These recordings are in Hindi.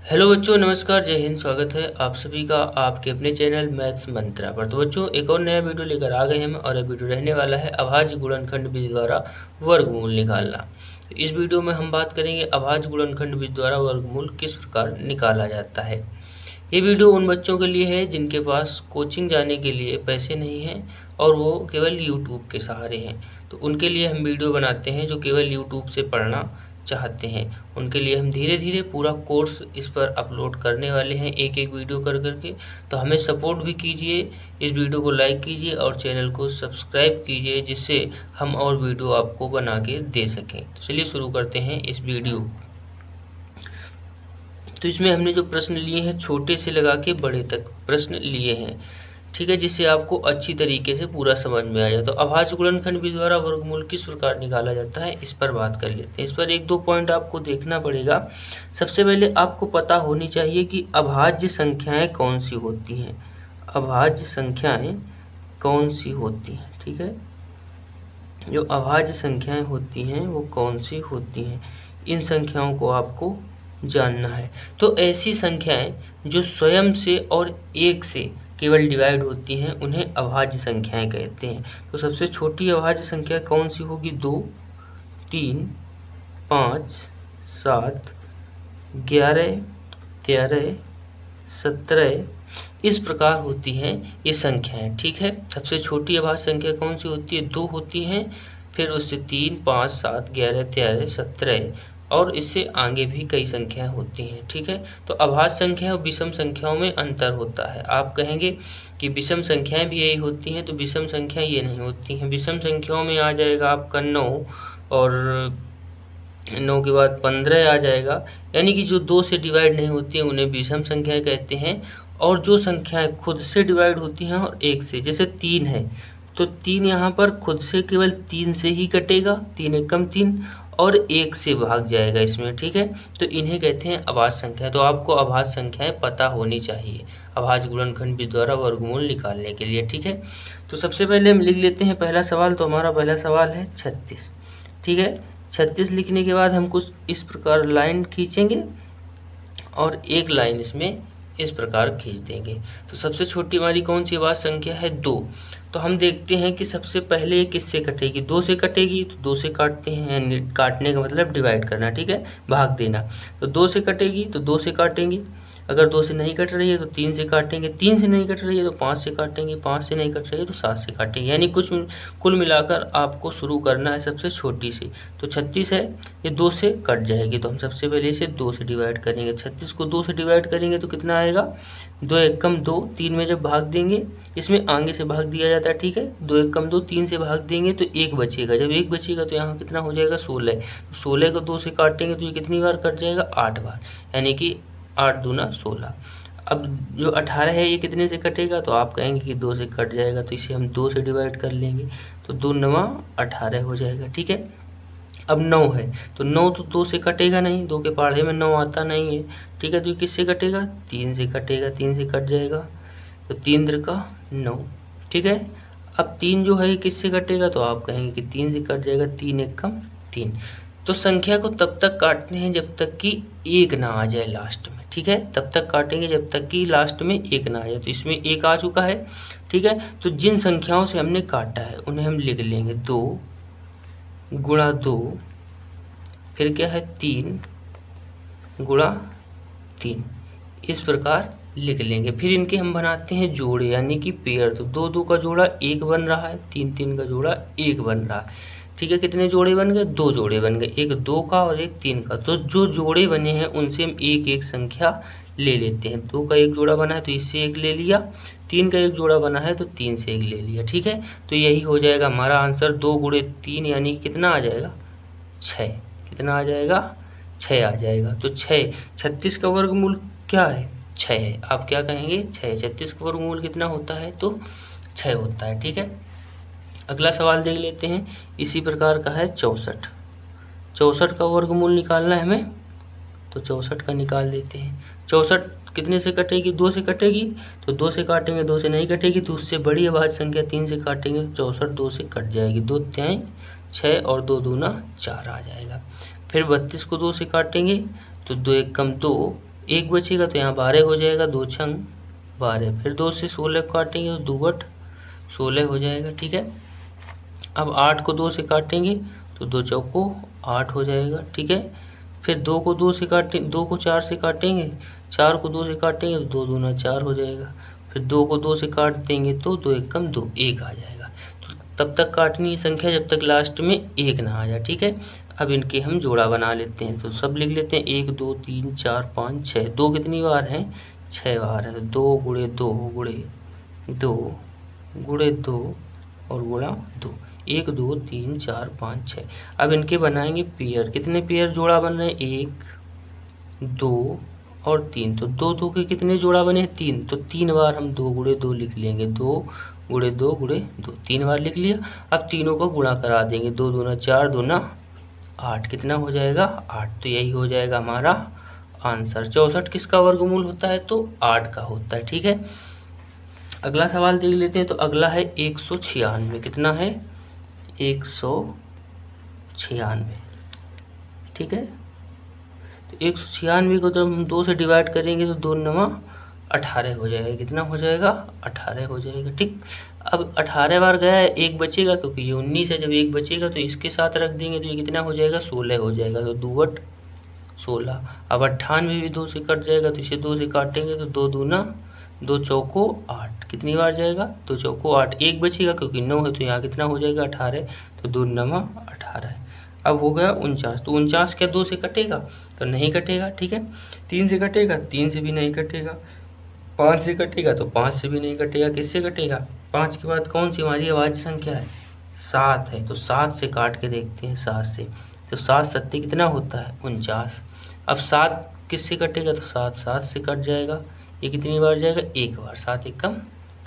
हेलो बच्चों, नमस्कार, जय हिंद। स्वागत है आप सभी का आपके अपने चैनल मैथ्स मंत्रा पर। तो बच्चों, एक और नया वीडियो लेकर आ गए हैं और ये वीडियो रहने वाला है अभाज्य गुणनखंड विधि द्वारा वर्गमूल निकालना। तो इस वीडियो में हम बात करेंगे अभाज्य गुणनखंड विधि द्वारा वर्गमूल किस प्रकार निकाला जाता है। ये वीडियो उन बच्चों के लिए है जिनके पास कोचिंग जाने के लिए पैसे नहीं हैं और वो केवल यूट्यूब के सहारे हैं। तो उनके लिए हम वीडियो बनाते हैं जो केवल यूट्यूब से पढ़ना चाहते हैं। उनके लिए हम धीरे धीरे पूरा कोर्स इस पर अपलोड करने वाले हैं, एक एक वीडियो कर करके। तो हमें सपोर्ट भी कीजिए, इस वीडियो को लाइक कीजिए और चैनल को सब्सक्राइब कीजिए, जिससे हम और वीडियो आपको बना के दे सकें। तो चलिए शुरू करते हैं इस वीडियो। तो इसमें हमने जो प्रश्न लिए हैं, छोटे से लगा के बड़े तक प्रश्न लिए हैं, ठीक है, जिससे आपको अच्छी तरीके से पूरा समझ में आ जाए। तो अभाज्य गुणनखंड विधि द्वारा वर्गमूल किस प्रकार निकाला जाता है, इस पर बात कर लेते हैं। इस पर एक दो पॉइंट आपको देखना पड़ेगा। सबसे पहले आपको पता होनी चाहिए कि अभाज्य संख्याएं कौन सी होती हैं। अभाज्य संख्याएं कौन सी होती हैं, ठीक है। जो अभाज्य संख्याएं होती हैं वो कौन सी होती हैं, इन संख्याओं को आपको जानना है। तो ऐसी संख्याएं जो स्वयं से और एक से केवल डिवाइड होती हैं उन्हें अभाज्य संख्याएं कहते हैं। तो सबसे छोटी अभाज्य संख्या कौन सी होगी? 2, 3, 5, 7, 11, 13, 17, इस प्रकार होती हैं ये संख्याएं, ठीक है। सबसे छोटी अभाज्य संख्या कौन सी होती है? 2 होती हैं, फिर उससे 3, 5, 7, 11, 13, 17 और इससे आगे भी कई संख्याएं होती हैं, ठीक है। तो अभाज्य संख्या और विषम संख्याओं में अंतर होता है। आप कहेंगे कि विषम संख्याएं भी यही होती हैं, तो विषम संख्या ये नहीं होती हैं। विषम संख्याओं में आ जाएगा आपका 9 और 9 के बाद 15 आ जाएगा, यानी कि जो 2 से डिवाइड नहीं होती हैं उन्हें विषम संख्याएं कहते हैं। और जो संख्याएं खुद से डिवाइड होती हैं और एक से, जैसे 3 है तो 3 यहाँ पर खुद से केवल 3 से ही कटेगा, 3 एकम 3, और 1 से भाग जाएगा इसमें, ठीक है। तो इन्हें कहते हैं अभाज्य संख्या। तो आपको अभाज्य संख्याएं पता होनी चाहिए अभाज्य गुणनखंड विधि द्वारा वर्गमूल निकालने के लिए, ठीक है। तो सबसे पहले हम लिख लेते हैं पहला सवाल। तो हमारा पहला सवाल है 36, ठीक है। 36 लिखने के बाद हम कुछ इस प्रकार लाइन खींचेंगे और एक लाइन इसमें इस प्रकार खींच देंगे। तो सबसे छोटी हमारी कौन सी अभाज्य संख्या है? 2। तो हम देखते हैं कि सबसे पहले ये किससे कटेगी? 2 से कटेगी, तो 2 से काटते हैं। काटने का मतलब डिवाइड करना, ठीक है, भाग देना। तो 2 से कटेगी तो 2 से काटेंगे। अगर 2 से नहीं कट रही है तो 3 से काटेंगे। 3 से नहीं कट रही है तो 5 से काटेंगे। 5 से नहीं कट रही है तो 7 से काटेंगे। यानी कुल मिलाकर आपको शुरू करना है सबसे छोटी से। तो 36 है, ये 2 से कट जाएगी, तो हम सबसे पहले इसे 2 से डिवाइड करेंगे। 36 को 2 से डिवाइड करेंगे तो कितना आएगा? 2 एकम 2, 3 में जब भाग देंगे, इसमें आगे से भाग दिया जाता है, ठीक है। 2 एकम 2, 3 से भाग देंगे तो 1 बचेगा। जब 1 बचेगा तो यहाँ कितना हो जाएगा? 16। तो 16 को 2 से काटेंगे तो ये कितनी बार कट जाएगा? 8 बार, यानी कि 8 दूना 16। अब जो 18 है ये कितने से कटेगा? तो आप कहेंगे कि 2 से कट जाएगा, तो इसे हम 2 से डिवाइड कर लेंगे। तो 2 9 18 हो जाएगा, ठीक है। अब 9 है तो 9 तो 2 से कटेगा नहीं, 2 के पहाड़े में 9 आता नहीं है, ठीक है। तो ये किससे कटेगा? 3 से कटेगा, 3 से कट जाएगा, तो 3 3 का 9, ठीक है। अब 3 जो है किससे कटेगा? तो आप कहेंगे कि 3 से कट जाएगा, 3 एकम 3। तो संख्या को तब तक काटते हैं जब तक कि 1 ना आ जाए लास्ट में, ठीक है। तब तक काटेंगे जब तक कि लास्ट में 1 ना आ जाए। तो इसमें 1 आ चुका है, ठीक है। तो जिन संख्याओं से हमने काटा है उन्हें हम लिख लेंगे 2 गुणा 2, फिर क्या है 3 गुणा 3, इस प्रकार लिख लेंगे। फिर इनके हम बनाते हैं जोड़े, यानी कि पेयर। तो 2 2 का जोड़ा 1 बन रहा है, 3 3 का जोड़ा 1 बन रहा है, ठीक है। कितने जोड़े बन गए? 2 जोड़े बन गए, एक 2 का और एक 3 का। तो जो जोड़े बने हैं उनसे हम एक एक संख्या ले लेते हैं। 2 का एक जोड़ा बना है तो इससे 1 ले लिया, 3 का एक जोड़ा बना है तो 3 से 1 ले लिया, ठीक है। तो यही हो जाएगा हमारा आंसर। 2 गुणे 3 यानी कितना आ जाएगा? 6। कितना आ जाएगा? 6 आ जाएगा। तो 6, 36 का वर्गमूल क्या है? 6 है। आप क्या कहेंगे? 6। 36 का वर्गमूल कितना होता है? तो 6 होता है, ठीक है। अगला सवाल देख लेते हैं, इसी प्रकार का है 64। 64 का वर्गमूल निकालना है हमें, तो 64 का निकाल देते हैं। 64 कितने से कटेगी? 2 से कटेगी, तो 2 से काटेंगे, 2 से नहीं कटेगी तो उससे बड़ी अभाज्य संख्या 3 से काटेंगे, 64 2 से कट जाएगी। 2 3 6 और 2 दूना 4 आ जाएगा। फिर 32 को 2 से काटेंगे तो 2 एकम 2, 1 बचेगा तो यहाँ 12 हो जाएगा, 2 छंग 12। फिर 2 से 16 काटेंगे तो 2 बट 16 हो जाएगा। ठीक है, अब 8 को 2 से काटेंगे तो 2 चौको 8 हो जाएगा। ठीक है, फिर 2 को 2 से काटें, 2 को 4 से काटेंगे, 4 को 2 से काटेंगे तो 2 दूना 4 हो जाएगा। फिर 2 को 2 से काट देंगे तो 2 एकम 2, 1 आ जाएगा। तो तब तक काटनी है संख्या जब तक लास्ट में 1 ना आ जाए। ठीक है, अब इनके हम जोड़ा बना लेते हैं, तो सब लिख लेते हैं 1 2 3 4 5 6। 2 कितनी बार है? 6 बार है, तो 2 गुणे 2 गुणे 2 गुणे 2 और गुणा 2, 1 2 3 4 5 6। अब इनके बनाएंगे पेयर। कितने पेयर जोड़ा बन रहे हैं? 1 2 और 3। तो 2 2 के कितने जोड़ा बने? 3। तो 3 बार हम 2 गुणे 2 लिख लेंगे, 2 गुणे 2 गुणे 2, 3 बार लिख लिया। अब तीनों को गुणा करा देंगे, 2 दूना 4 दूना 8। कितना हो जाएगा? 8। तो यही हो जाएगा हमारा आंसर। 64 किसका वर्गमूल होता है? तो 8 का होता है। ठीक है, अगला सवाल देख लेते हैं। तो अगला है 196। कितना है? 196। ठीक है, तो 196 को जब हम 2 से डिवाइड करेंगे तो 2 9 18 हो जाएगा। कितना हो जाएगा? 18 हो जाएगा। ठीक, अब 18 बार गया है, 1 बचेगा क्योंकि ये 19 है। जब 1 बचेगा तो इसके साथ रख देंगे तो ये कितना हो जाएगा? 16 हो जाएगा। तो 2 बट 16। अब 98 भी 2 से कट जाएगा, तो इसे 2 से काटेंगे तो 2 दूना 2 चौको 8। कितनी बार जाएगा? 2 चौको 8। 1 बचेगा क्योंकि 9 है, तो यहाँ कितना हो जाएगा? 18। तो 2 9 18। अब हो गया 49। तो 49 क्या 2 से कटेगा? तो नहीं कटेगा। ठीक है, 3 से कटेगा? 3 से भी नहीं कटेगा। 5 से कटेगा? तो 5 से भी नहीं कटेगा। किससे कटेगा? 5 के बाद कौन सी हमारी अभाज्य संख्या है? 7 है। तो 7 से काट के देखते हैं, 7 से। तो 7 7 कितना होता है? 49। अब 7 किससे कटेगा? तो 7 7 से कट जाएगा। ये कितनी बार जाएगा? 1 बार। 7 एकम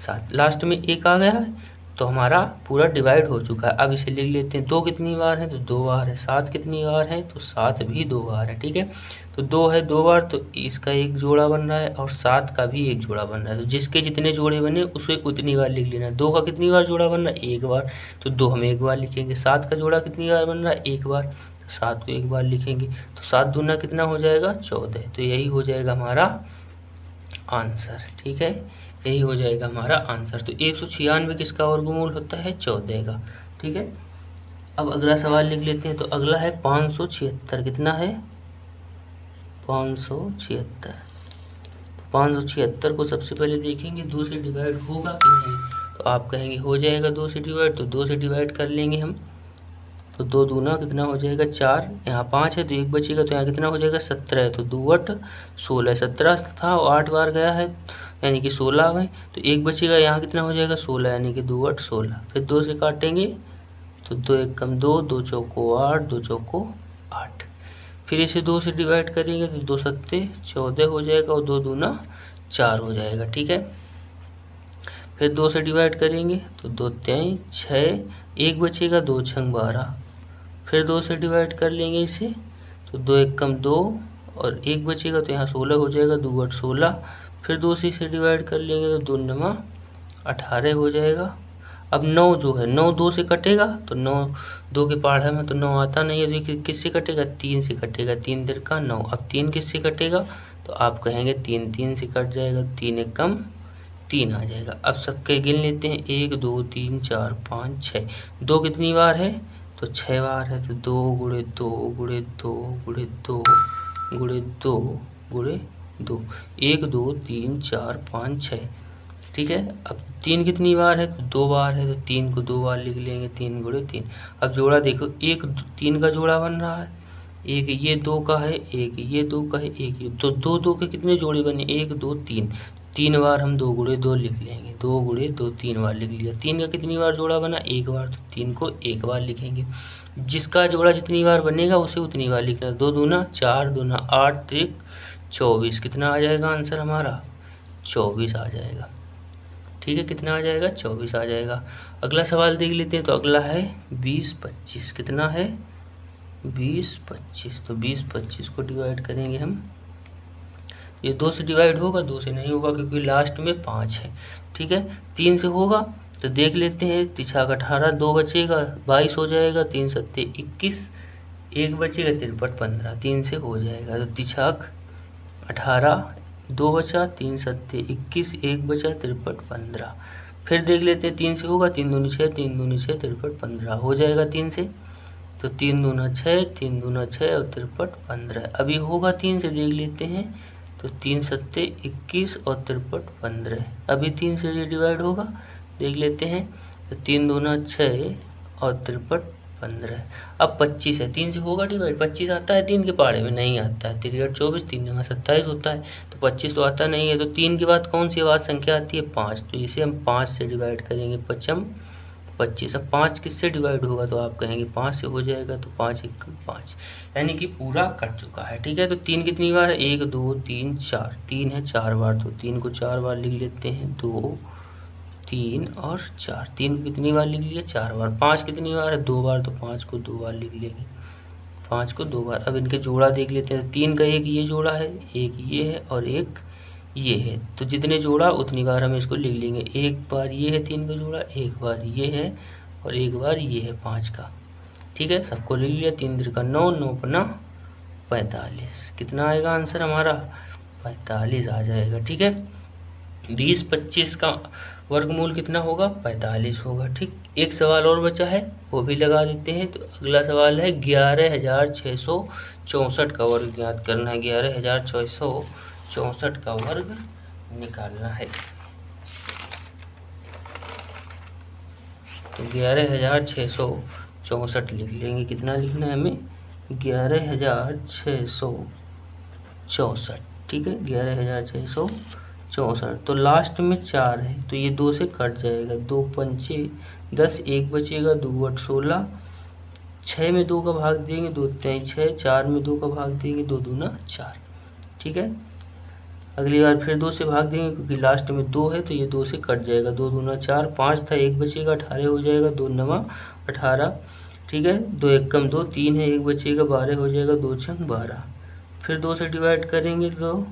7। लास्ट में 1 आ गया है तो हमारा पूरा डिवाइड हो चुका है। अब इसे लिख लेते हैं। 2 कितनी बार है? तो 2 बार है। 7 कितनी बार है? तो 7 भी 2 बार है। ठीक है, तो 2 है 2 बार, तो इसका एक जोड़ा बन रहा है और 7 का भी एक जोड़ा बन रहा है। तो जिसके जितने जोड़े बने उसे उतनी बार लिख लेना। 2 का कितनी बार जोड़ा बन रहा है? 1 बार, तो 2 हम 1 बार लिखेंगे। 7 का जोड़ा कितनी बार बन रहा है? 1 बार, 7 को 1 बार लिखेंगे। तो 7 दूना कितना हो जाएगा? 14। तो यही हो जाएगा हमारा आंसर। ठीक है, यही हो जाएगा हमारा आंसर। तो 196 किसका वर्गमूल होता है? 14 का। ठीक है, अब अगला सवाल लिख लेते हैं। तो अगला है 576। कितना है? 576। 576 को सबसे पहले देखेंगे 2 से डिवाइड होगा कि नहीं। तो आप कहेंगे हो जाएगा 2 से डिवाइड, तो 2 से डिवाइड कर लेंगे हम। तो 2 दूना कितना हो जाएगा? 4। यहाँ 5 है तो 1 बचेगा, तो यहाँ कितना हो जाएगा? 17 है। तो 2 बट 16। 17 था और 8 बार गया है यानी कि 16 में, तो 1 बचेगा। यहाँ कितना हो जाएगा? 16 यानी कि 2 बट 16। फिर 2 से काटेंगे तो 2 एकम 2, 2 चौको 8, 2 चौको 8। फिर इसे 2 से डिवाइड करेंगे तो 2 सत्ते 14 हो जाएगा और 2 दूना 4 हो जाएगा। ठीक है, फिर 2 से डिवाइड करेंगे तो 2 3 6, 1 बचेगा, 2 छंग 12। फिर 2 से डिवाइड कर लेंगे इसे तो 2 एकम 2 और 1 बचेगा, तो यहाँ 16 हो जाएगा, 2 बट 16। फिर 2 से इसे डिवाइड कर लेंगे तो 2 9 18 हो जाएगा। अब 9 जो है 9 2 से कटेगा, तो 9 2 के पहाड़े में तो 9 आता नहीं है, तो किससे कटेगा? 3 से कटेगा। 3 तिर का 9। अब 3 किससे कटेगा? तो आप कहेंगे 3 3 से कट जाएगा, 3 एकम 3 आ जाएगा। अब सबके गिन लेते हैं, 1 2 3 4 5 6। 2 कितनी बार है? तो 6 बार है। तो 2 गुणे 2 गुणे 2 गुणे 2 गुणे 2 गुणे 2, 1 2 3 4 5 6। ठीक है, अब 3 कितनी बार है? तो 2 बार है। तो 3 को 2 बार लिख लेंगे, 3 गुणे 3। अब जोड़ा देखो, 1 3 का जोड़ा बन रहा है, एक ये 2 का है, एक ये 2 का है, एक ये। तो 2 2 के कितने जोड़े बने? 1 2 3। 3 बार हम 2 गुणे 2 लिख लेंगे, 2 गुणे 2 3 बार लिख लिया। 3 का कितनी बार जोड़ा बना? 1 बार, तो 3 को 1 बार लिखेंगे। जिसका जोड़ा जितनी बार बनेगा उसे उतनी बार लिखना। 2 दूना 4, दूना 8, 3 24। कितना आ जाएगा आंसर हमारा? 24 आ जाएगा। ठीक है, कितना आ जाएगा? 24 आ जाएगा। अगला सवाल देख लेते हैं। तो अगला है 20 25। कितना है? 20 25। तो 20 25 को डिवाइड करेंगे हम। ये 2 से डिवाइड होगा? 2 से नहीं होगा क्योंकि लास्ट में 5 है। ठीक है, 3 से होगा तो देख लेते हैं। 3 18, 2 बचेगा, 22 हो जाएगा। 3 7 21, 1 बचेगा, 3 15, 3 से हो जाएगा। तो 3 18, 2 बचा, 3 सत्ते 21, 1 बचा, 53, 15। फिर देख लेते हैं 3 से होगा, 3 दूनी 6, 3 दूनी 6, 53, 15 हो जाएगा 3 से। तो 3 दूना 6, 3 दूना 6 और 53, 15। अभी होगा 3 से, देख लेते हैं। तो 3 सत्ते 21 और 53, 15। अभी 3 से ये डिवाइड होगा, देख लेते हैं। तो 3 दूना 6 और 53, 15। अब 25 है, 3 से होगा डिवाइड। 25 आता है 3 के पहाड़े में? नहीं आता है। 3 8 24, 3 9 27 होता है। तो 25 तो आता नहीं है। तो 3 के बाद कौन सी आवाज संख्या आती है? 5। तो इसे हम 5 से डिवाइड करेंगे, 5 25। अब 5 किससे डिवाइड होगा? तो आप कहेंगे 5 से हो जाएगा। तो 5 1 5, यानी कि पूरा कट चुका है। ठीक है, तो 3 कितनी बार है? 1 2 3 4, 3 है 4 बार। तो 3 को 4 बार लिख लेते हैं, 2 3 और 4। 3 को कितनी बार लिख लिया? 4 बार। 5 कितनी बार है? 2 बार। तो 5 को 2 बार लिख लेंगे, 5 को 2 बार। अब इनके जोड़ा देख लेते हैं। 3 का एक ये जोड़ा है, एक ये है और एक ये है। तो जितने जोड़ा उतनी बार हम इसको लिख लेंगे। एक बार ये है 3 का जोड़ा, एक बार ये है और एक बार ये है 5 का। ठीक है, सबको लिख लिया। 3 3 का 9, 9 पन्ना 45। कितना आएगा आंसर हमारा? 45 आ जाएगा। ठीक है, 20 25 का वर्गमूल कितना होगा? 45 होगा। ठीक, एक सवाल और बचा है, वो भी लगा देते हैं। तो अगला सवाल है 11,664 का वर्ग ज्ञात करना है। 11,664 का वर्ग निकालना है। तो 11,664 लिख लेंगे। कितना लिखना है हमें? 11,664। ठीक है, 11,664। तो लास्ट में 4 है, तो ये 2 से कट जाएगा। 2 पंचे 10, 1 बचेगा, 2 8 16। 6 में 2 का भाग देंगे, 2 3 6। 4 में 2 का भाग देंगे, 2 दूना 4। ठीक है, अगली बार फिर 2 से भाग देंगे, क्योंकि लास्ट में 2 है तो ये 2 से कट जाएगा। 2 दूना 4, 5 था 1 बचेगा, 18 हो जाएगा। 2 9 18। ठीक है, 2 1 कम 2, 3 है 1 बचेगा, 12 हो जाएगा। 2 6 12। फिर 2 से डिवाइड करेंगे तो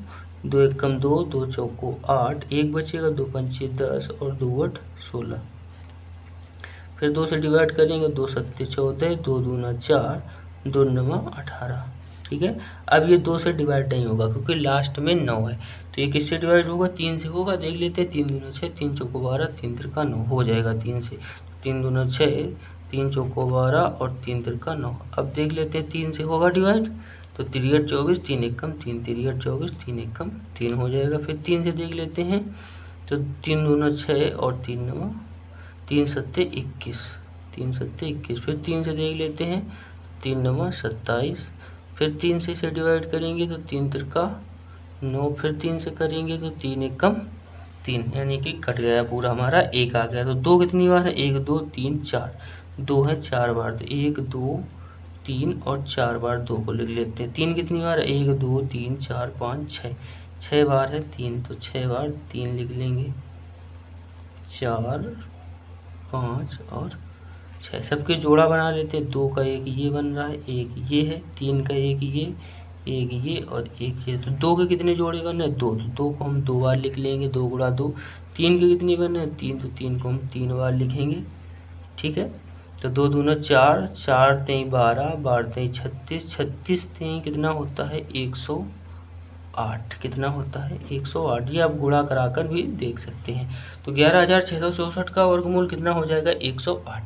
2 1 कम 2, 2 चौको 8, 1 बचेगा। 2 पंचे 10 और 2 8 16। फिर 2 से डिवाइड करेंगे, 2 सत्ते 14, 2 दूना 4, 2 9 18। ठीक है, अब ये 2 से डिवाइड नहीं होगा क्योंकि लास्ट में 9 है। तो ये किससे डिवाइड होगा? 3 से होगा। देख लेते हैं। 3 दूना 6, 3 चौको 12, 3 तिरका 9 हो जाएगा 3 से। 3 दूना 6, 3 चौको 12 और 3 तिरका 9। अब देख लेते हैं 3 से होगा डिवाइड। तो 3 8 24, 3 1 कम 3, 3 8 24, 3 1 कम 3 हो जाएगा। फिर 3 से देख लेते हैं। तो 3 दूना 6 और 3 9, 3 सत्ते 21, 3 सत्ते 21। फिर 3 से देख लेते हैं। 3 9 27। फिर 3 से इसे डिवाइड करेंगे तो 3 तिरका 9। फिर 3 से करेंगे तो 3 1 कम 3, यानी कि कट गया पूरा हमारा, 1 आ गया। तो 2 कितनी बार है? 1 2 3 4, 2 है 4 बार। तो 1 2 3 और 4 बार 2 को लिख लेते हैं। 3 कितनी बार है? 1 2 3 4 5 6, 6 बार है 3। तो 6 बार 3 लिख लेंगे। 4 5 और 6, सबके जोड़ा बना लेते हैं। 2 का एक ये बन रहा है, एक ये है। 3 का एक ये और एक ये। तो 2 के कितने जोड़े बन रहे हैं? 2। तो 2 को हम 2 बार लिख लेंगे, 2 गुणा 2। 3 के कितने बन रहे हैं? 3। तो 3 को हम 3 बार लिखेंगे। ठीक है, तो 2 दूना 4, 4 3 12, 12 3 36, 36 3 कितना होता है? 108। कितना होता है? 108। ये आप गुणा कराकर भी देख सकते हैं। तो 11,664 का वर्गमूल कितना हो जाएगा? 108।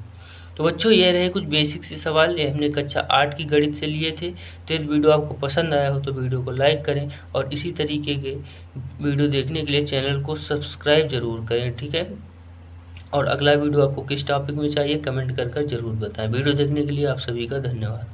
तो बच्चों, ये रहे कुछ बेसिक से सवाल ये हमने कक्षा 8 की गणित से लिए थे। तो यदि वीडियो आपको पसंद आया हो तो वीडियो को लाइक करें और इसी तरीके के वीडियो देखने के लिए चैनल को सब्सक्राइब जरूर करें। ठीक है, और अगला वीडियो आपको किस टॉपिक में चाहिए कमेंट कर जरूर बताएं। वीडियो देखने के लिए आप सभी का धन्यवाद।